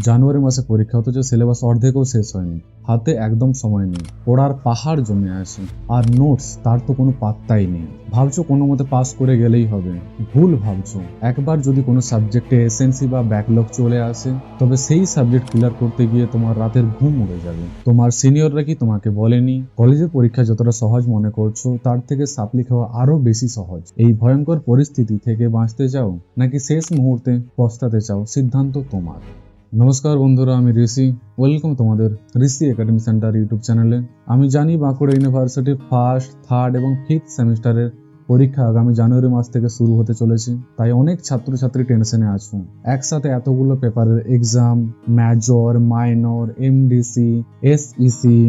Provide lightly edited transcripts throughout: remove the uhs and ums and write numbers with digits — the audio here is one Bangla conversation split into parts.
জানুয়ারি মাসে পরীক্ষা, অথচ সিলেবাস অর্ধেকও শেষ হয়নি। হাতে একদম সময় নেই, পড়ার পাহাড় জমে আসে, আর নোটস তার তো কোনো পাত্তাই নেই। ভাবছো কোনো মতে পাস করে গেলেই হবে, ভুল ভাবছো। একবার যদি কোনো সাবজেক্টে এসএনসি বা ব্যাকলগ চলে আসে, তবে সেই সাবজেক্ট ক্লিয়ার করতে গিয়ে তোমার রাতের ঘুম উড়ে যাবে। তোমার সিনিয়ররা কি তোমাকে বলেনি কলেজের পরীক্ষা যতটা সহজ মনে করছো তার থেকে সাপ্লি খাওয়া আরো বেশি সহজ? এই ভয়ঙ্কর পরিস্থিতি থেকে বাঁচতে চাও নাকি শেষ মুহূর্তে পস্তাতে চাও, সিদ্ধান্ত তোমার। নমস্কার বন্ধুরা, আমি ঋষি। ওয়েলকাম তোমাদের ঋষি একাডেমি সেন্টার ইউটিউব চ্যানেলে। আমি জানি বাঁকুড়া ইউনিভার্সিটির ফার্স্ট, থার্ড এবং ফিফথ সেমিস্টারের পরীক্ষা আগামী জানুয়ারি মাস থেকে শুরু হতে চলেছে, তাই অনেক ছাত্রছাত্রী টেনশনে আছো। একসাথে এতগুলো পেপারের exam, major, minor, MDC, SEC,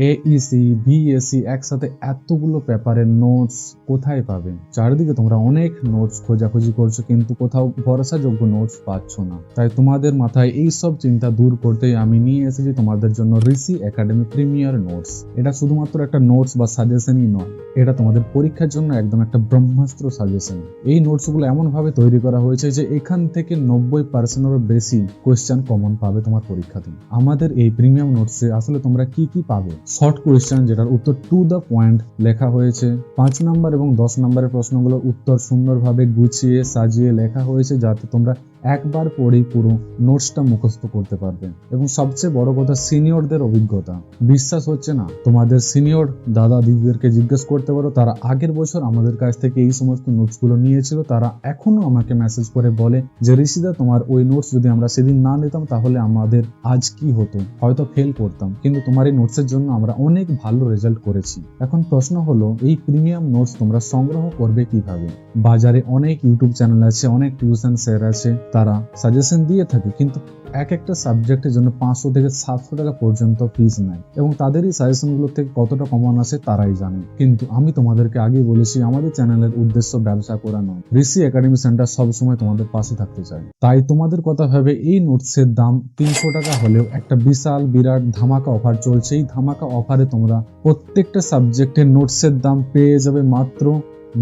AEC, VSC, একসাথে এতগুলো পেপারের নোটস কোথায় পাবে? চারিদিকে তোমরা অনেক নোটস খোঁজাখুঁজি করছো, কিন্তু কোথাও ভরসাযোগ্য নোটস পাচ্ছ না। তাই তোমাদের মাথায় এই সব চিন্তা দূর করতেই আমি নিয়ে এসেছি তোমাদের জন্য ঋষি একাডেমি প্রিমিয়ার নোটস। এটা শুধুমাত্র একটা নোটস বা সাজেশনই নয়, এটা তোমাদের পরীক্ষার জন্য একদম একটা ব্রহ্মাস্ত্র সাজেশন। এই নোটসগুলো এমন ভাবে তৈরি করা হয়েছে যে এখান থেকে 90%-এরও বেশি কোয়েশ্চেন কমন পাবে তোমার পরীক্ষাতে। আমাদের এই প্রিমিয়াম নোটসে আসলে তোমরা কি কি পাবে? শর্ট কোয়েশ্চেন যেটার উত্তর টু দ্য পয়েন্ট লেখা হয়েছে, 5 নাম্বার এবং 10 নাম্বারের প্রশ্নগুলোর উত্তর সুন্দরভাবে গুছিয়ে সাজিয়ে লেখা হয়েছে, যাতে তোমরা একবার পড়েই পুরো নোটসটা মুখস্থ করতে পারবে। এবং সবচেয়ে বড় কথা, সিনিয়রদের অভিজ্ঞতা। বিশ্বাস হচ্ছে না? তোমাদের সিনিয়র দাদা দিদিদেরকে জিজ্ঞেস করতে পারো, তারা আগের বছর আমাদের কাছ থেকে এই সমস্ত নোটসগুলো নিয়েছিল। তারা এখনো আমাকে মেসেজ করে বলে যে ঋষিদা, তোমার ওই নোটস যদি আমরা সেদিন না নিতাম তাহলে আমাদের আজ কি হতো, হয়তো ফেল করতাম, কিন্তু তোমার এই নোটসের জন্য আমরা অনেক ভালো রেজাল্ট করেছি। এখন প্রশ্ন হলো, এই প্রিমিয়াম নোটস তোমরা সংগ্রহ করবে কিভাবে? বাজারে অনেক ইউটিউব চ্যানেল আছে, অনেক টিউশন স্যার আছে, তারা সাজেশন দিয়ে থাকে, কিন্তু এক একটা সাবজেক্টের জন্য 500 থেকে 700 টাকা পর্যন্ত ফিস নেয়, এবং তাদের এই সাজেশনগুলো থেকে কতটা কমন আসে তারাই জানে। কিন্তু আমি তোমাদেরকে আগেই বলেছি, আমাদের চ্যানেলের উদ্দেশ্য ব্যবসা করা নয়। ঋষি একাডেমি সেন্টার সবসময় তোমাদের পাশে থাকতে চায়। তাই তোমাদের কথা ভেবে এই নোটসের দাম 300 টাকা হলেও একটা বিশাল বিরাট ধামাকা অফার চলছে। এই ধামাকা অফারে তোমরা প্রত্যেকটা সাবজেক্টের নোটসের দাম পেয়ে যাবে মাত্র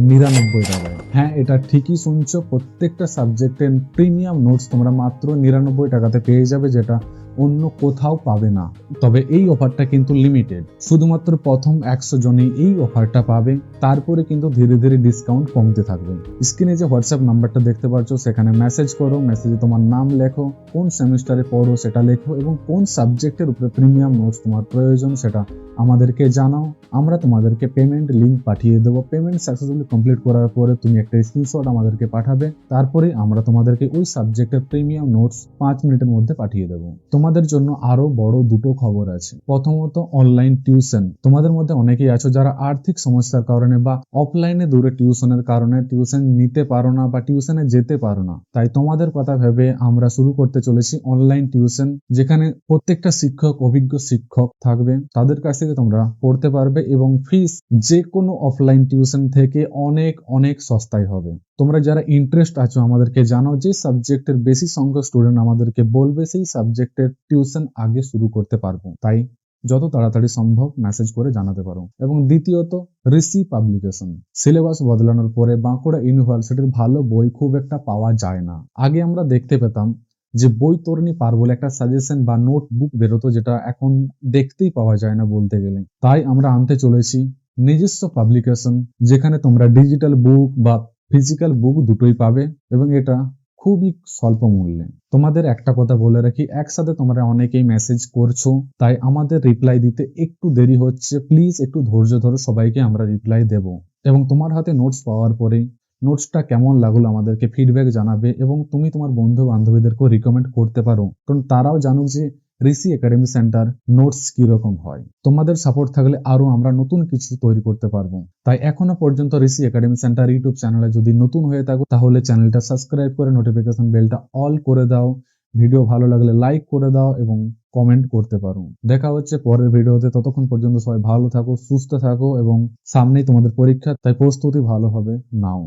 99 টাকায়। হ্যাঁ, এটা ঠিকই শুনছো, প্রত্যেকটা সাবজেক্টের প্রিমিয়াম নোটস তোমরা মাত্র 99 টাকাতে পেয়ে যাবে, যেটা অন্য কোথাও পাবে না। তবে এই অফারটা কিন্তু লিমিটেড, শুধুমাত্র প্রথম 100 জনই এই অফারটা পাবে। তারপরে কিন্তু ধীরে ধীরে ডিসকাউন্ট কমতে থাকবে। স্ক্রিনে যে হোয়াটসঅ্যাপ নাম্বারটা দেখতে পাচ্ছ, সেখানে মেসেজ করো, মেসেজে তোমার নাম লেখো, কোন সেমিস্টারে পড়ো সেটা লেখো, এবং কোন সাবজেক্টের উপরে প্রিমিয়াম নোটস তোমার প্রয়োজন সেটা আমাদেরকে জানাও। আমরা তোমাদেরকে পেমেন্ট লিংক পাঠিয়ে দেবো। পেমেন্ট সাকসেসফুলি কমপ্লিট করার পরে তুমি একটা স্ক্রিনশট আমাদেরকে পাঠাবে, তারপরে আমরা তোমাদেরকে ওই সাবজেক্টের প্রিমিয়াম নোটস 5 মিনিটের মধ্যে পাঠিয়ে দেবো। তোমাদের জন্য আরো বড় দুটো খবর আছে। প্রথমত, অনলাইন টিউশন। তোমাদের মধ্যে অনেকেই আছো যারা আর্থিক সমস্যার কারণে বা অফলাইনে দূরে টিউশনের কারণে টিউশন নিতে পারো না বা টিউশনে যেতে পারো না। তাই তোমাদের কথা ভেবে আমরা শুরু করতে চলেছি অনলাইন টিউশন, যেখানে প্রত্যেকটা শিক্ষক অভিজ্ঞ শিক্ষক থাকবে, তাদের কাছ থেকে তোমরা পড়তে পারবে, এবং ফিস যে কোনো অফলাইন টিউশন থেকে অনেক অনেক সস্তায় হবে। তোমরা যারা ইন্টারেস্ট আছো আমাদেরকে জানাও, যে সাবজেক্টের বেশি সংখ্যক স্টুডেন্ট আমাদেরকে বলবে সেই সাবজেক্টের টিউশন আগে শুরু করতে পারবো। তাই যত তাড়াতাড়ি সম্ভব মেসেজ করে জানাতে পারো। এবং দ্বিতীয়ত, ঋষি পাবলিকেশন। সিলেবাস বদলানোর পরে বাঁকুড়া ইউনিভার্সিটির ভালো বই খুব একটা পাওয়া যায় না। আগে আমরা দেখতে পেতাম যে বৈতরণী পার বলে একটা সাজেশন বা নোটবুক বেরোতো, যেটা এখন দেখতেই পাওয়া যায় না বলতে গেলে। তাই আমরা আনতে চলেছি নিজস্ব পাবলিকেশন, যেখানে তোমরা ডিজিটাল বুক বা ফিজিক্যাল বুক দুটোই পাবে, এবং এটা খুবই স্বল্প মূল্যে। তোমাদের একটা কথা বলে রাখি, একসাথে তোমরা অনেকেই মেসেজ করছো, তাই আমাদের রিপ্লাই দিতে একটু দেরি হচ্ছে। প্লিজ একটু ধৈর্য ধরো, সবাইকে আমরা রিপ্লাই দেব। এবং তোমার হাতে নোটস পাওয়ার পরে নোটসটা কেমন লাগলো আমাদেরকে ফিডব্যাক জানাবে, এবং তুমি তোমার বন্ধু বান্ধবীদেরকেও রিকমেন্ড করতে পারো, কারণ তারাও জানুক যে ঋষি একাডেমি সেন্টার নোটস কিরকম হয়। তোমাদের সাপোর্ট থাকলে আরো আমরা নতুন কিছু তৈরি করতে পারবো। তাই এখনো পর্যন্ত ঋষি একাডেমি সেন্টার ইউটিউব চ্যানেলে যদি নতুন হয়ে থাকো, তাহলে চ্যানেলটা সাবস্ক্রাইব করে নোটিফিকেশন বেলটা অল করে দাও। ভিডিও ভালো লাগলে লাইক করে দাও এবং কমেন্ট করতে পারো। দেখা হচ্ছে পরের ভিডিওতে। ততক্ষণ পর্যন্ত সবাই ভালো থাকো, সুস্থ থাকো, এবং সামনেই তোমাদের পরীক্ষা, তাই প্রস্তুতি ভালো হবে নাও।